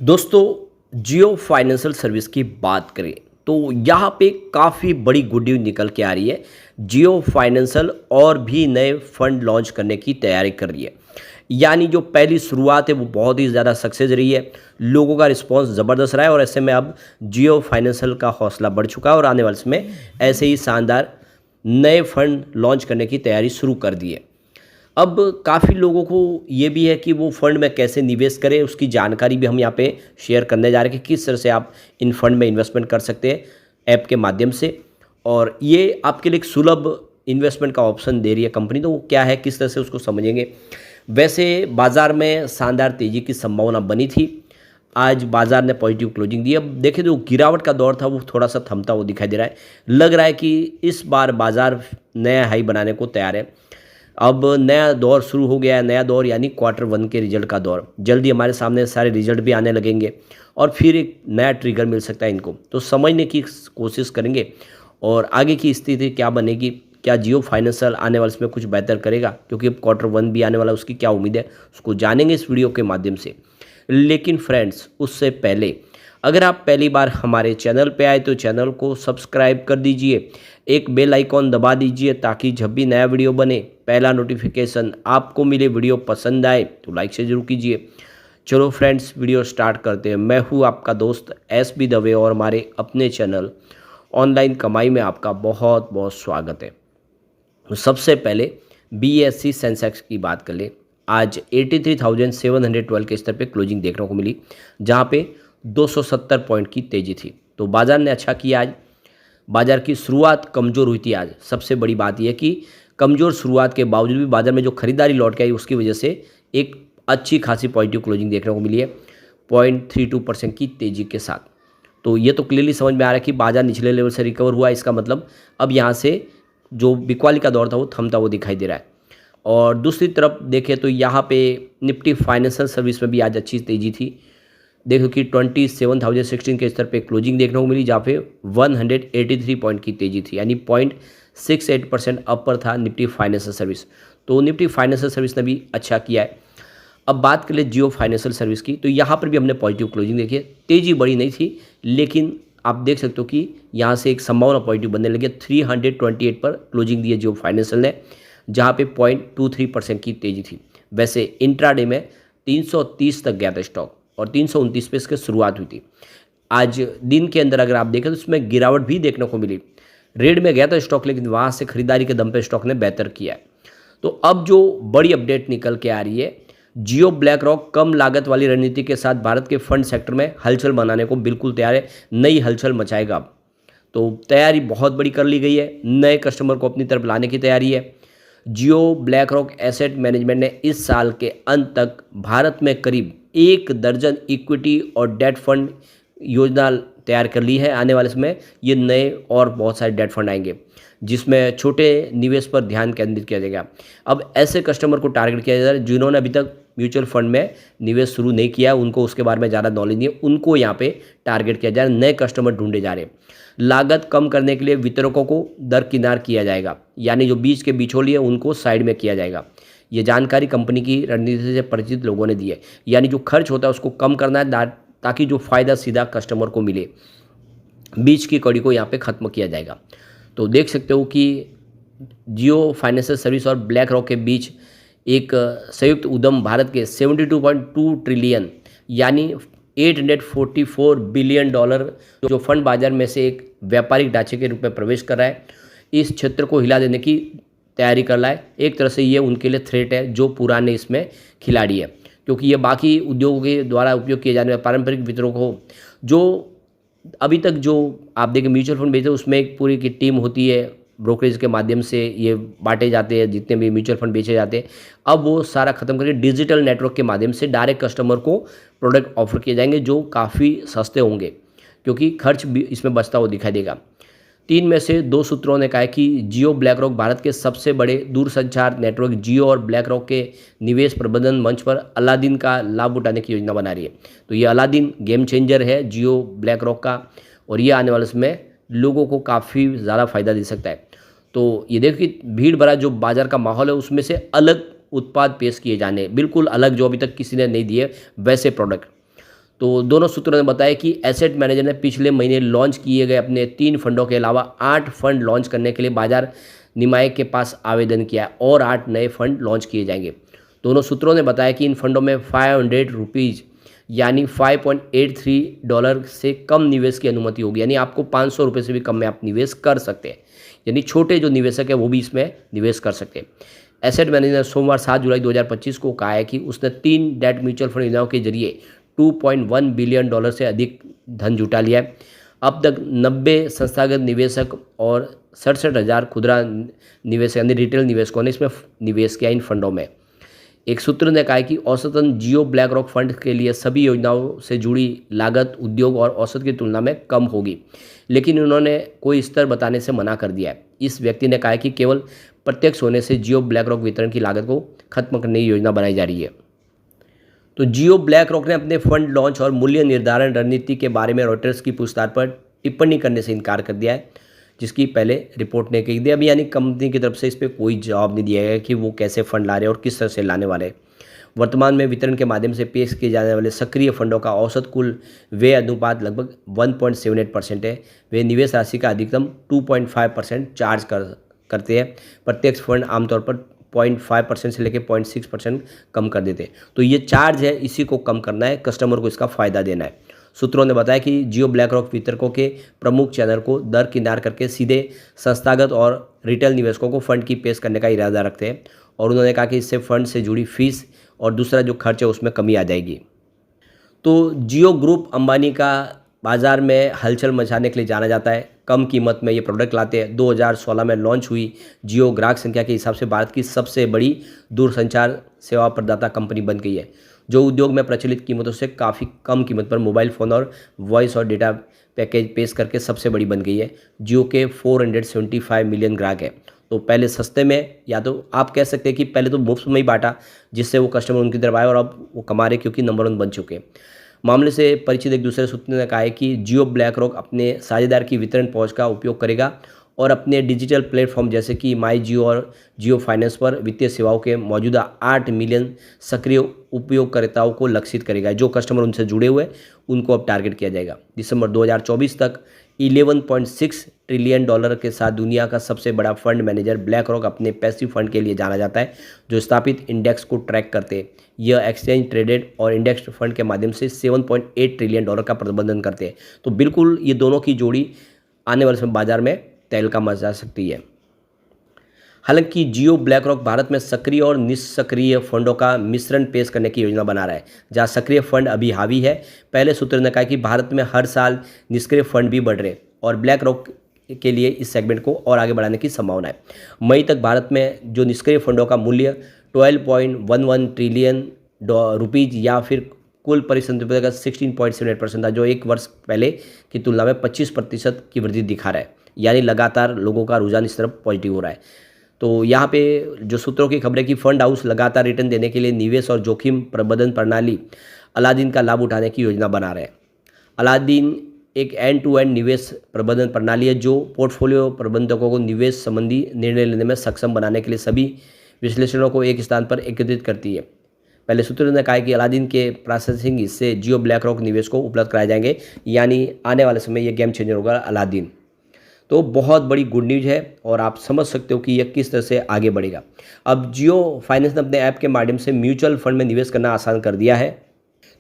दोस्तों, जियो financial service की बात करें तो यहाँ पे काफ़ी बड़ी गुड न्यूज़ निकल के आ रही है। जियो फाइनेंशियल और भी नए फंड लॉन्च करने की तैयारी कर रही है। यानी जो पहली शुरुआत है वो बहुत ही ज़्यादा सक्सेस रही है। लोगों का रिस्पांस ज़बरदस्त रहा है और ऐसे में अब जियो फाइनेंशियल का हौसला बढ़ चुका है और आने वाले समय ऐसे ही शानदार नए फंड लॉन्च करने की तैयारी शुरू कर दी है। अब काफ़ी लोगों को ये भी है कि वो फंड में कैसे निवेश करें, उसकी जानकारी भी हम यहाँ पे शेयर करने जा रहे हैं कि किस तरह से आप इन फंड में इन्वेस्टमेंट कर सकते हैं ऐप के माध्यम से। और ये आपके लिए एक सुलभ इन्वेस्टमेंट का ऑप्शन दे रही है कंपनी, तो वो क्या है, किस तरह से उसको समझेंगे। वैसे बाज़ार में शानदार तेज़ी की संभावना बनी थी। आज बाज़ार ने पॉजिटिव क्लोजिंग दी। अब देखें तो गिरावट का दौर था वो थोड़ा सा थमता हुआ दिखाई दे रहा है। लग रहा है कि इस बार बाज़ार नया हाई बनाने को तैयार है। अब नया दौर शुरू हो गया है, नया दौर यानी क्वार्टर वन के रिजल्ट का दौर। जल्दी हमारे सामने सारे रिजल्ट भी आने लगेंगे और फिर एक नया ट्रिगर मिल सकता है इनको, तो समझने की कोशिश करेंगे और आगे की स्थिति क्या बनेगी। क्या जियो फाइनेंशियल आने वाले इसमें कुछ बेहतर करेगा, क्योंकि अब क्वार्टर वन भी आने वाला है, उसकी क्या उम्मीद है उसको जानेंगे इस वीडियो के माध्यम से। लेकिन फ्रेंड्स, उससे पहले अगर आप पहली बार हमारे चैनल पे आए तो चैनल को सब्सक्राइब कर दीजिए, एक बेल आइकॉन दबा दीजिए ताकि जब भी नया वीडियो बने पहला नोटिफिकेशन आपको मिले। वीडियो पसंद आए तो लाइक से जरूर कीजिए। चलो फ्रेंड्स, वीडियो स्टार्ट करते हैं। मैं हूँ आपका दोस्त एस बी दवे और हमारे अपने चैनल ऑनलाइन कमाई में आपका बहुत बहुत स्वागत है। तो सबसे पहले BSE सेंसेक्स की बात कर ले। आज 83,712 के स्तर पे क्लोजिंग देखने को मिली, जहाँ पे 270 पॉइंट की तेज़ी थी। तो बाज़ार ने अच्छा किया। आज बाज़ार की शुरुआत कमज़ोर हुई थी। आज सबसे बड़ी बात यह कि कमज़ोर शुरुआत के बावजूद भी बाज़ार में जो खरीदारी लौट के आई उसकी वजह से एक अच्छी खासी पॉजिटिव क्लोजिंग देखने को मिली है 0.32% की तेज़ी के साथ। तो ये तो क्लियरली समझ में आ रहा है कि बाज़ार निचले लेवल से रिकवर हुआ है। इसका मतलब अब यहाँ से जो बिकवाली का दौर था वो थमता हुआ दिखाई दे रहा है। और दूसरी तरफ देखें तो यहाँ पे निफ्टी फाइनेंशियल सर्विस में भी आज अच्छी तेज़ी थी। देखो कि 27,016 के स्तर पे क्लोजिंग देखने को मिली, जहाँ पे 183 पॉइंट की तेज़ी थी, यानी 0.68% अपर था निफ्टी फाइनेंशियल सर्विस। तो निफ्टी फाइनेंशियल सर्विस ने भी अच्छा किया है। अब बात कर ले जियो फाइनेंशियल सर्विस की, तो यहाँ पर भी हमने पॉजिटिव क्लोजिंग देखी है। तेज़ी बड़ी नहीं थी, लेकिन आप देख सकते हो कि यहाँ से एक संभावना पॉजिटिव बनने लगी है। 328 पर क्लोजिंग दी है जियो फाइनेंशियल ने, जहाँ पे 0.23% की तेज़ी थी। वैसे इंट्राडे में 330 तक गया था स्टॉक और 329 पे इसकी शुरुआत हुई थी। आज दिन के अंदर अगर आप देखें तो इसमें गिरावट भी देखने को मिली। रेड में गया था स्टॉक, लेकिन वहाँ से खरीदारी के दम पे स्टॉक ने बेहतर किया है। तो अब जो बड़ी अपडेट निकल के आ रही है, जियो ब्लैक रॉक कम लागत वाली रणनीति के साथ भारत के फंड सेक्टर में हलचल बनाने को बिल्कुल तैयार है। नई हलचल मचाएगा अब। तो तैयारी बहुत बड़ी कर ली गई है, नए कस्टमर को अपनी तरफ लाने की तैयारी है। जियो ब्लैक रॉक एसेट मैनेजमेंट ने इस साल के अंत तक भारत में करीब 1 दर्जन इक्विटी और डेट फंड योजना तैयार कर ली है। आने वाले समय ये नए और बहुत सारे डेट फंड आएंगे, जिसमें छोटे निवेश पर ध्यान केंद्रित किया जाएगा। अब ऐसे कस्टमर को टारगेट किया जा रहा है जिन्होंने अभी तक म्यूचुअल फंड में निवेश शुरू नहीं किया, उनको उसके बारे में ज़्यादा नॉलेज नहीं है, उनको यहाँ पे टारगेट किया जा रहा है। नए कस्टमर ढूंढे जा रहे हैं। लागत कम करने के लिए वितरकों को दरकिनार किया जाएगा, यानी जो बीच के बिचौलिए हैं उनको साइड में किया जाएगा। ये जानकारी कंपनी की रणनीति से परिचित लोगों ने दी है। यानी जो खर्च होता है उसको कम करना है ताकि जो फ़ायदा सीधा कस्टमर को मिले, बीच की कड़ी को यहाँ पे ख़त्म किया जाएगा। तो देख सकते हो कि जियो फाइनेंशियल सर्विस और ब्लैक रॉक के बीच एक संयुक्त उद्यम भारत के 72.2 ट्रिलियन यानी 844 बिलियन डॉलर जो फंड बाजार में से एक व्यापारिक ढांचे के रूप में प्रवेश कर रहा है, इस क्षेत्र को हिला देने की तैयारी कर रहा है। एक तरह से ये उनके लिए थ्रेट है जो पुराने इसमें खिलाड़ी है, क्योंकि ये बाकी उद्योगों के द्वारा उपयोग किए जाने वाले पारंपरिक वितरकों जो अभी तक जो आप देखें म्यूचुअल फंड बेचते हैं उसमें एक पूरी की टीम होती है, ब्रोकरेज के माध्यम से ये बांटे जाते हैं जितने भी म्यूचुअल फंड बेचे जाते हैं। अब वो सारा खत्म करके डिजिटल नेटवर्क के माध्यम से डायरेक्ट कस्टमर को प्रोडक्ट ऑफर किए जाएंगे जो काफ़ी सस्ते होंगे, क्योंकि खर्च भी इसमें बचता हुआ दिखाई देगा। 3 में से 2 सूत्रों ने कहा है कि जियो ब्लैक रॉक भारत के सबसे बड़े दूरसंचार नेटवर्क जियो और ब्लैक रॉक के निवेश प्रबंधन मंच पर अलादीन का लाभ उठाने की योजना बना रही है। तो ये अलादीन गेम चेंजर है जियो ब्लैक रॉक का, और ये आने वाले समय लोगों को काफ़ी ज़्यादा फायदा दे सकता है। तो ये देखो कि भीड़ भरा जो बाजार का माहौल है उसमें से अलग उत्पाद पेश किए जाने, बिल्कुल अलग, जो अभी तक किसी ने नहीं दिए वैसे प्रोडक्ट। तो दोनों सूत्रों ने बताया कि एसेट मैनेजर ने पिछले महीने लॉन्च किए गए अपने 3 फंडों के अलावा 8 फंड लॉन्च करने के लिए बाजार नियामक के पास आवेदन किया है और 8 नए फंड लॉन्च किए जाएंगे। दोनों सूत्रों ने बताया कि इन फंडों में ₹500 यानी $5.83 से कम निवेश की अनुमति होगी, यानी आपको ₹500 से भी कम में आप निवेश कर सकते हैं, यानी छोटे जो निवेशक है वो भी इसमें निवेश कर सकते हैं। एसेट मैनेजर ने सोमवार 7 जुलाई 2025 को कहा है कि उसने 3 डेट म्यूचुअल फंड योजनाओं के जरिए $2.1 बिलियन से अधिक धन जुटा लिया है। अब तक 90 संस्थागत निवेशक और 67,000 खुदरा निवेशक यानी रिटेल निवेशकों ने इसमें निवेश किया इन फंडों में। एक सूत्र ने कहा है कि औसतन जियो ब्लैक रॉक फंड के लिए सभी योजनाओं से जुड़ी लागत उद्योग और औसत की तुलना में कम होगी, लेकिन उन्होंने कोई स्तर बताने से मना कर दिया है। इस व्यक्ति ने कहा है कि केवल प्रत्यक्ष होने से जियो ब्लैक रॉक वितरण की लागत को खत्म करने की योजना बनाई जा रही है। तो जियो ब्लैक रॉक ने अपने फंड लॉन्च और मूल्य निर्धारण रणनीति के बारे में रॉयटर्स की पूछताछ पर टिप्पणी करने से इनकार कर दिया है, जिसकी पहले रिपोर्ट ने कही थी। अभी यानी कंपनी की तरफ से इस पर कोई जवाब नहीं दिया गया कि वो कैसे फंड ला रहे हैं और किस तरह से लाने वाले हैं। वर्तमान में वितरण के माध्यम से पेश किए जाने वाले सक्रिय फंडों का औसत कुल व्यय अनुपात लगभग 1.78% है। वे निवेश राशि का अधिकतम 2.5% चार्ज करते हैं। प्रत्यक्ष फंड आमतौर पर 0.5% से लेकर 0.6% कम कर देते हैं। तो ये चार्ज है, इसी को कम करना है, कस्टमर को इसका फ़ायदा देना है। सूत्रों ने बताया कि जियो ब्लैक रॉक वितरकों के प्रमुख चैनल को दरकिनार करके सीधे संस्थागत और रिटेल निवेशकों को फंड की पेश करने का इरादा रखते हैं और उन्होंने कहा कि इससे फंड से जुड़ी फीस और दूसरा जो खर्च है उसमें कमी आ जाएगी। तो जियो ग्रुप अंबानी का बाज़ार में हलचल मचाने के लिए जाना जाता है। कम कीमत में ये प्रोडक्ट लाते हैं। 2016 में लॉन्च हुई जियो ग्राहक संख्या के हिसाब से भारत की सबसे बड़ी दूरसंचार सेवा प्रदाता कंपनी बन गई है, जो उद्योग में प्रचलित कीमतों से काफ़ी कम कीमत पर मोबाइल फ़ोन और वॉइस और डेटा पैकेज पेश करके सबसे बड़ी बन गई है। जियो के 475 मिलियन ग्राहक हैं। तो पहले सस्ते में, या तो आप कह सकते हैं कि पहले तो मुफ्त में ही बांटा, जिससे वो कस्टमर उनकी तरफ आए और अब वो कमा रहे क्योंकि नंबर 1 बन चुके हैं। मामले से परिचित एक दूसरे सूत्र ने कहा है कि जियो ब्लैक रॉक अपने साझेदार की वितरण पहुंच का उपयोग करेगा और अपने डिजिटल प्लेटफॉर्म जैसे कि माई जियो और जियो फाइनेंस पर वित्तीय सेवाओं के मौजूदा 8 मिलियन सक्रिय उपयोगकर्ताओं को लक्षित करेगा। जो कस्टमर उनसे जुड़े हुए उनको अब टारगेट किया जाएगा। दिसंबर 2024 तक $11.6 ट्रिलियन के साथ दुनिया का सबसे बड़ा फंड मैनेजर ब्लैक रॉक अपने पैसिव फंड के लिए जाना जाता है, जो स्थापित इंडेक्स को ट्रैक करते हैं। यह एक्सचेंज ट्रेडेड और इंडेक्स फंड के माध्यम से $7.8 ट्रिलियन का प्रबंधन करते हैं। तो बिल्कुल ये दोनों की जोड़ी आने वाले समय बाजार में तहलका मचा सकती है। हालांकि जियो ब्लैक रॉक भारत में सक्रिय और निष्क्रिय फंडों का मिश्रण पेश करने की योजना बना रहा है, जहां सक्रिय फंड अभी हावी है। पहले सूत्र ने कहा कि भारत में हर साल निष्क्रिय फंड भी बढ़ रहे हैं और ब्लैक रॉक के लिए इस सेगमेंट को और आगे बढ़ाने की संभावना है। मई तक भारत में जो निष्क्रिय फंडों का मूल्य 12.11 ट्रिलियन रुपीज़ या फिर कुल परिसंपत्ति का 16.78% था, जो एक वर्ष पहले की तुलना में 25% की वृद्धि दिखा रहा है। यानी लगातार लोगों का रुझान इस तरफ पॉजिटिव हो रहा है। तो यहाँ पे जो सूत्रों की खबर है कि फंड हाउस लगातार रिटर्न देने के लिए निवेश और जोखिम प्रबंधन प्रणाली अलादीन का लाभ उठाने की योजना बना रहे हैं। अलादीन एक एंड टू एंड निवेश प्रबंधन प्रणाली है, जो पोर्टफोलियो प्रबंधकों को निवेश संबंधी निर्णय लेने में सक्षम बनाने के लिए सभी विश्लेषणों को एक स्थान पर एकत्रित करती है। पहले सूत्रों ने कहा कि अलादीन के प्रोसेसिंग हिस्से जियो ब्लैक रॉक निवेश को उपलब्ध कराए जाएंगे, यानी आने वाले समय ये गेम चेंजर होगा अलादीन। तो बहुत बड़ी गुड न्यूज़ है और आप समझ सकते हो कि यह किस तरह से आगे बढ़ेगा। अब जियो फाइनेंस ने अपने ऐप के माध्यम से म्यूचुअल फंड में निवेश करना आसान कर दिया है।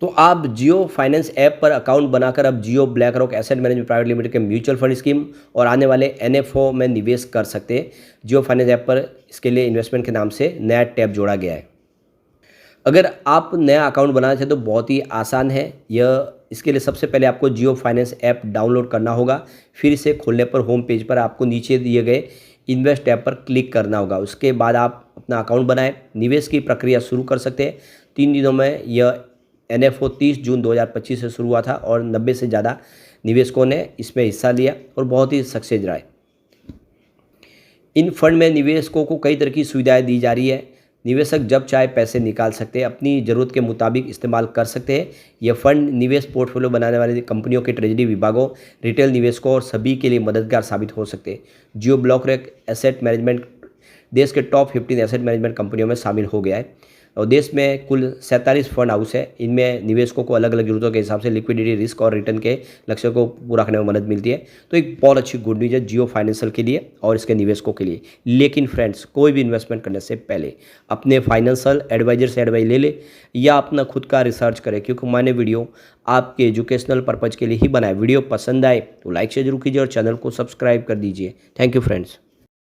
तो आप जियो फाइनेंस ऐप पर अकाउंट बनाकर अब Jio BlackRock asset management private limited के म्यूचुअल फंड स्कीम और आने वाले NFO में निवेश कर सकते हैं। जियो फाइनेंस ऐप पर इसके लिए इन्वेस्टमेंट के नाम से नया टैब जोड़ा गया है। अगर आप नया अकाउंट बनाना चाहते तो बहुत ही आसान है इसके लिए सबसे पहले आपको जियो फाइनेंस ऐप डाउनलोड करना होगा। फिर इसे खोलने पर होम पेज पर आपको नीचे दिए गए इन्वेस्ट टैब पर क्लिक करना होगा। उसके बाद आप अपना अकाउंट बनाएं, निवेश की प्रक्रिया शुरू कर सकते हैं। 3 दिनों में यह NFO 30 जून 2025 से शुरू हुआ था और 90 से ज़्यादा निवेशकों ने इसमें हिस्सा लिया और बहुत ही सक्सेस रहा है। इन फंड में निवेशकों को कई तरह की सुविधाएं दी जा रही है। निवेशक जब चाहे पैसे निकाल सकते हैं, अपनी ज़रूरत के मुताबिक इस्तेमाल कर सकते हैं। यह फंड निवेश पोर्टफोलियो बनाने वाली कंपनियों के ट्रेजरी विभागों, रिटेल निवेशकों और सभी के लिए मददगार साबित हो सकते हैं। जियो ब्लैक रॉक एसेट मैनेजमेंट देश के टॉप 15 एसेट मैनेजमेंट कंपनियों में शामिल हो गया है। और देश में कुल 47 फंड हाउस है। इनमें निवेशकों को अलग अलग जरूरतों के हिसाब से लिक्विडिटी, रिस्क और रिटर्न के लक्ष्य को पूरा करने में मदद मिलती है। तो एक बहुत अच्छी गुड न्यूज़ है जियो फाइनेंशियल के लिए और इसके निवेशकों के लिए। लेकिन फ्रेंड्स, कोई भी इन्वेस्टमेंट करने से पहले अपने फाइनेंशियल एडवाइजर से एडवाइस ले ले या अपना खुद का रिसर्च करें, क्योंकि मैंने वीडियो आपके एजुकेशनल पर्पज़ के लिए ही बनाया। वीडियो पसंद आए तो लाइक शेयर जरूर कीजिए और चैनल को सब्सक्राइब कर दीजिए। Thank you friends.